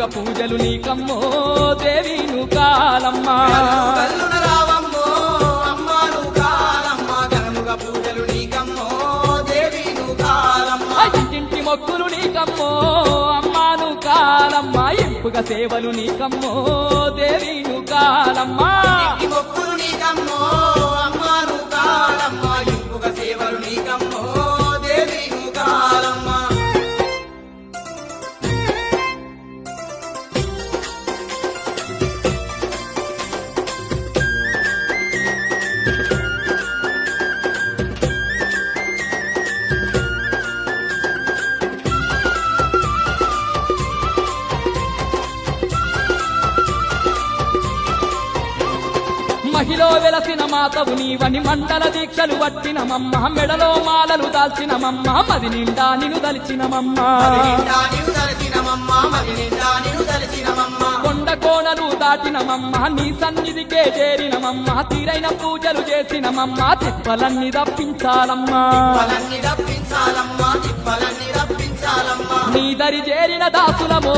గనముగ పూజలు నీకమ్మో దేవి నువ్వు కాలమ్మ కల్లున రావమ్మో అమ్మా నువ్వు కాలమ్మ గనముగ పూజలు నీకమ్మో దేవి నువ్వు కాలమ్మ ఇంటింటి మొక్కులు నీకమ్మో అమ్మా నువ్వు కాలమ్మ ఇంపుగా సేవలు నీకమ్మో దేవి నువ్వు కాలమ్మ ఈ మొక్కులు నీకమ్మో అమ్మా నువ్వు కాలమ్మ ఇంపుగా సేవలు నీకమ్మో దేవి నువ్వు కాలమ్మ మహిలో వెలసిన మాతవు నీవని మండల దీక్షలు పట్టినమమ్మ మెడలో మాలలు దాల్చినమమ్మ మది నిండా నిన్ను దలిచినమమ్మ కొండ కోనలు దాటినమమ్మ నీ సన్నిధికే చేరినమమ్మ తీరైన పూజలు చేసినమమ్మ తిప్పలన్నీ తప్పించాలమ్మా నీ దరి చేరిన దాసులమో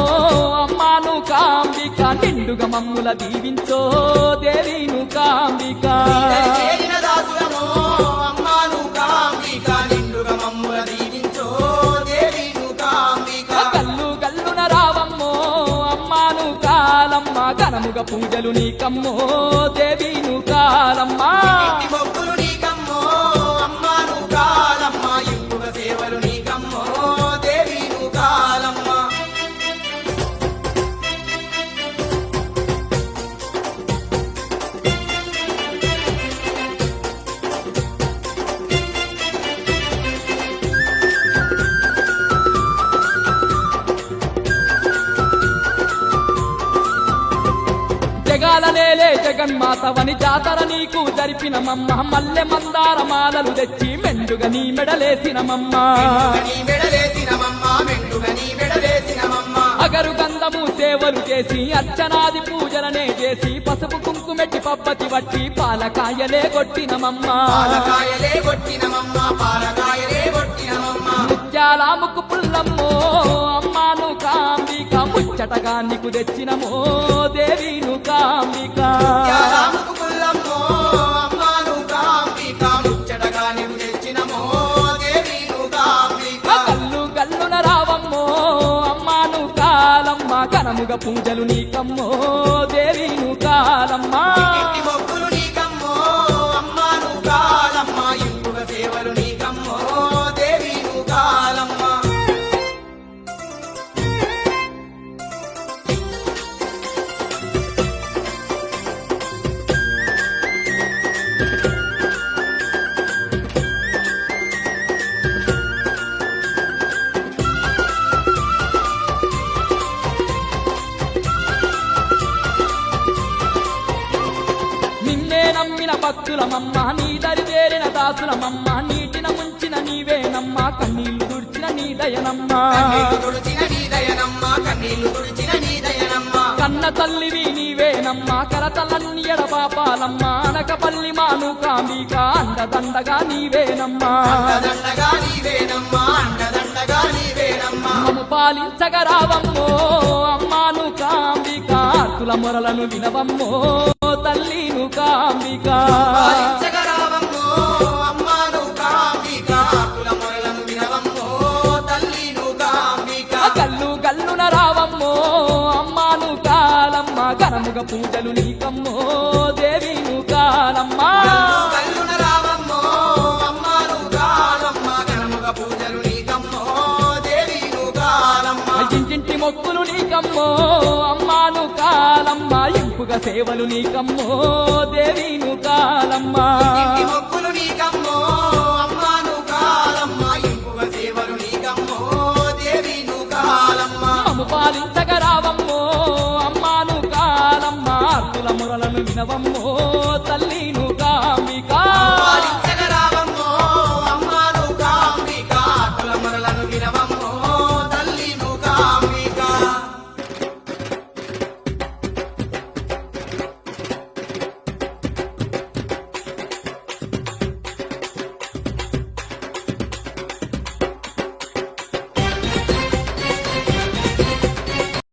అమ్మా నువ్వు కాంబిక నిండుగా మమ్ముల దీవించో దేవి నువ్వు కాంబిక కల్లు కల్లున రావమ్మో అమ్మా నువ్వు కాలమ్మ గనముగ పూజలు నీకమ్మో దేవి నువ్వు కాలమ్మ సేవలు నీకమ్మో దేవి నువ్వు కాలమ్మ జగాల నేలే జగన్మాతవని జాతర నీకు జరిపినమమ్మ మల్లె మందార మాలలు తెచ్చి మెండుగా నీ మెడలేసినమమ్మ అగరు గంధము సేవలు చేసి అర్చనాది పూజలనే చేసి పసుపు కుంకుమెట్టి పబ్బతి వట్టి పాలకాయలే కొట్టినమమ్మ ముత్యాల ముక్కు పుల్లమ్మో అమ్మాను కాంబిక ముచ్చటగా నీకు తెచ్చినమో దేవి నువ్వు కాంబిక కల్లు గల్లున రావమ్మో అమ్మాను కాలమ్మ గనముగ పూజలు నీకమ్మో దేవి నువ్వు కాలమ్మ మొక్కులు నీకమ్మో అమ్మా నువ్వు కాలమ్మ ఇంపుగా సేవలు నీకమ్మో దేవి నువ్వు కాలమ్మ నిన్నే నమ్మిన భక్తులమమ్మ నీ దరి చేరిన దాసులమమ్మ నీటిన ముంచిన నీవేనమ్మ కన్నీళ్లు దుడిచిన నీ దయనమ్మ కన్న తల్లివి నీవేనమ్మ కరతలన్ని ఎడబాపాలమ్మ అనకపల్లి మాను కాంబిక అండదండగా నీవేనమ్మా మమ్ము పాలించగరావమ్మో అమ్మాను కాంబిక ఆర్తుల మొరలను వినవమ్మో తల్లిను కాంబిక కల్లు గల్లున రావమ్మో అమ్మాను కాలమ్మ గనముగ పూజలు నీకమ్మో దేవి నువ్వు కాలమ్మ ఇంటింటి మొక్కులు నీకమ్మో అమ్మాను కాలమ్మ ఇంపుగా సేవలు నీకమ్మో దేవి నువ్వు కాలమ్మ మొక్కులు నీకమ్మో అమ్మాను కాలమ్మ ఇంపుగా సేవలు నీకమ్మో దేవి నువ్వు కాలమ్మ మమ్ము పాలించగరావమ్మో అమ్మాను కాలమ్మ ఆర్తుల మొరలను వినవమ్మో